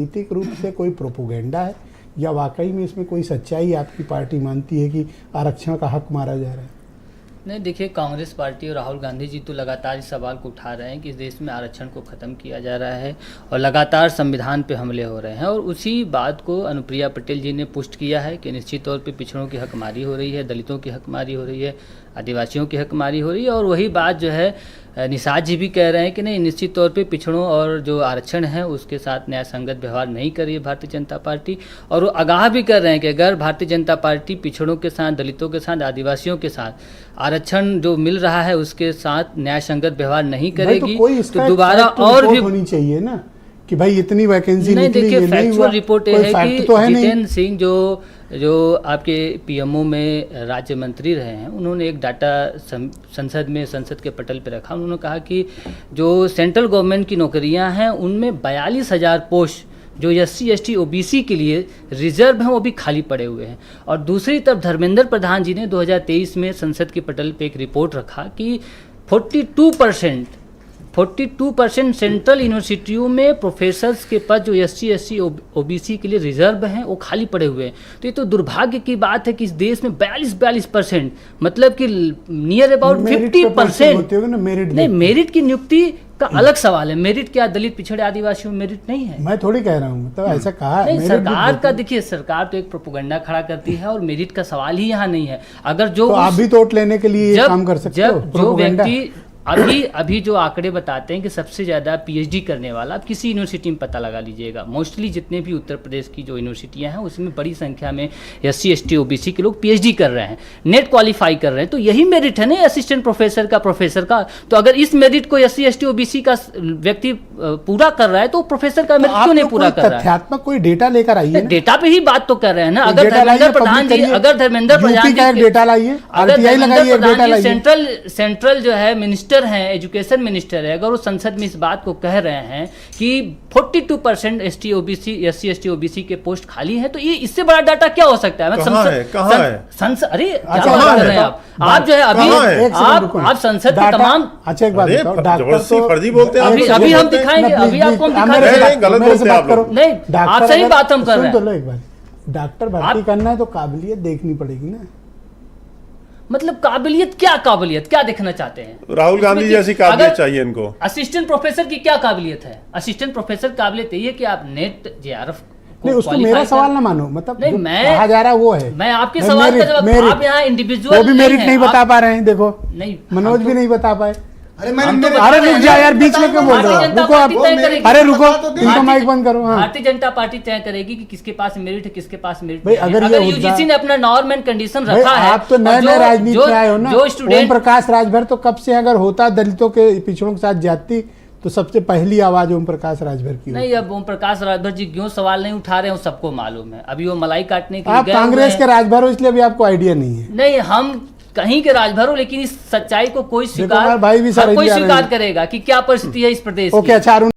राजनीतिक रूप से कोई प्रोपोगेंडा है या वाकई में इसमें कोई सच्चाई आपकी पार्टी मानती है कि आरक्षण का हक मारा जा रहा है? नहीं, देखिए, कांग्रेस पार्टी और राहुल गांधी जी तो लगातार इस सवाल को उठा रहे हैं कि इस देश में आरक्षण को ख़त्म किया जा रहा है और लगातार संविधान पे हमले हो रहे हैं। और उसी बात को अनुप्रिया पटेल जी ने पुष्ट किया है कि निश्चित तौर पे पिछड़ों की हकमारी हो रही है, दलितों की हकमारी हो रही है, आदिवासियों की हकमारी हो रही है। और वही बात जो है निषाद जी भी कह रहे हैं कि नहीं, निश्चित तौर पे पिछड़ों और जो आरक्षण है उसके साथ न्याय संगत व्यवहार नहीं कर रही है भारतीय जनता पार्टी। और वो आगाह भी कर रहे हैं कि अगर भारतीय जनता पार्टी पिछड़ों के साथ, दलितों के साथ, आदिवासियों के साथ आरक्षण जो मिल रहा है उसके साथ न्याय संगत व्यवहार नहीं करेगी तो दोबारा और भी होनी चाहिए ना कि भाई इतनी वैकेंसी नहीं। निकली, देखिए, फैक्चुअल रिपोर्ट ये है कि तो जितेंद्र सिंह जो आपके पीएमओ में राज्य मंत्री रहे हैं, उन्होंने एक डाटा संसद के पटल पे रखा। उन्होंने कहा कि जो सेंट्रल गवर्नमेंट की नौकरियां हैं उनमें 42,000 पोस्ट जो SC ST OBC के लिए रिजर्व हैं वो भी खाली पड़े हुए हैं। और दूसरी तरफ धर्मेंद्र प्रधान जी ने 2023 में संसद के पटल पे एक रिपोर्ट रखा कि 42% सेंट्रल यूनिवर्सिटियों में प्रोफेसर्स के पद जो SC ST OBC के लिए रिजर्व हैं वो खाली पड़े हुए हैं। तो ये तो दुर्भाग्य की बात है कि इस देश में 42% मतलब कि नियर अबाउट 50% नहीं, मेरिट की नियुक्ति का अलग सवाल है। मेरिट क्या दलित, पिछड़े, आदिवासियों में मेरिट नहीं है? मैं थोड़ी कह रहा हूँ, मतलब ऐसा कहा नहीं, सरकार का देखिए, सरकार तो एक प्रोपेगेंडा खड़ा करती है और मेरिट का सवाल ही यहाँ नहीं है। अगर जो तो आप भी तो वोट लेने के लिए ये काम कर सकते हो। जो व्यक्ति अभी जो आंकड़े बताते हैं कि सबसे ज़्यादा PhD करने वाला, आप किसी यूनिवर्सिटी में पता लगा लीजिएगा, मोस्टली जितने भी उत्तर प्रदेश की जो यूनिवर्सिटियां हैं उसमें बड़ी संख्या में SC ST OBC के लोग PhD कर रहे हैं, नेट क्वालिफाई कर रहे हैं। तो यही मेरिट है ना असिस्टेंट प्रोफेसर का, प्रोफेसर का। तो अगर इस मेरिट को SC ST OBC का व्यक्ति पूरा कर रहा है तो प्रोफेसर का मेरिट क्यों नहीं पूरा कर रहा है? तथ्यात्मक कोई डेटा लेकर आइए। डेटा पे ही बात तो कर रहे हैं ना। अगर धर्मेंद्र प्रधान जी डेटा लाइए, सेंट्रल जो है मिनिस्टर हैं, एजुकेशन मिनिस्टर है, अगर वो संसद में इस बात को कह रहे हैं कि 42% SC ST OBC के पोस्ट खाली हैं, तो ये इससे बड़ा डाटा क्या हो सकता है? अरे क्या बात कर रहे हैं आप जो है आप संसद के तमाम एक बात जबरदस्ती फर्जी बोलते हैं। अभी हम दिखाएंगे, अभी आपको हम दिखाएंगे। नहीं, आप सही बात हम कर रहे हैं। एक बार डॉक्टर भर्ती करना है तो काबिलियत देखनी पड़ेगी ना। मतलब काबिलियत क्या देखना चाहते हैं? राहुल गांधी जैसी काबिलियत चाहिए इनको। असिस्टेंट प्रोफेसर की क्या काबिलियत है? असिस्टेंट प्रोफेसर काबिलियत ये है कि आप नेट JRF नहीं, उसको मेरा सवाल ना मानो, मतलब नहीं, मैं कहा जा रहा है वो है। मैं आपके सवाल का जवाब, आप यहाँ इंडिविजुअल वो भी मेरिट नहीं बता पा रहे हैं। देखो नहीं, मनोज भी नहीं बता पाए। अरे रुक जा यार, बीच में क्यों बोल रहे हो? रुको आप, अरे रुको, इनको माइक बंद करो। भारतीय जनता पार्टी तय करेगी कि किसके पास मेरिट है, किसके पास मेरिट नहीं। अगर UGC ने अपना नॉर्म एंड कंडीशन रखा है, आप तो नए राजनीति में आए हो ना। ओम प्रकाश राजभर तो कब से, अगर होता दलितों के पिछड़ों के साथ जाती तो सबसे पहली आवाज ओम प्रकाश राजभर की। नहीं, अब ओम प्रकाश राजभर जी क्यों सवाल नहीं उठा रहे हैं सबको मालूम है। अभी वो मलाई काटने के लिए आप कांग्रेस के राजभर हो, इसलिए अभी आपको आइडिया नहीं है। नहीं, हम कहीं के राजभर हो, लेकिन इस सच्चाई को कोई स्वीकार करेगा कि क्या परिस्थिति है इस प्रदेश की। अच्छा।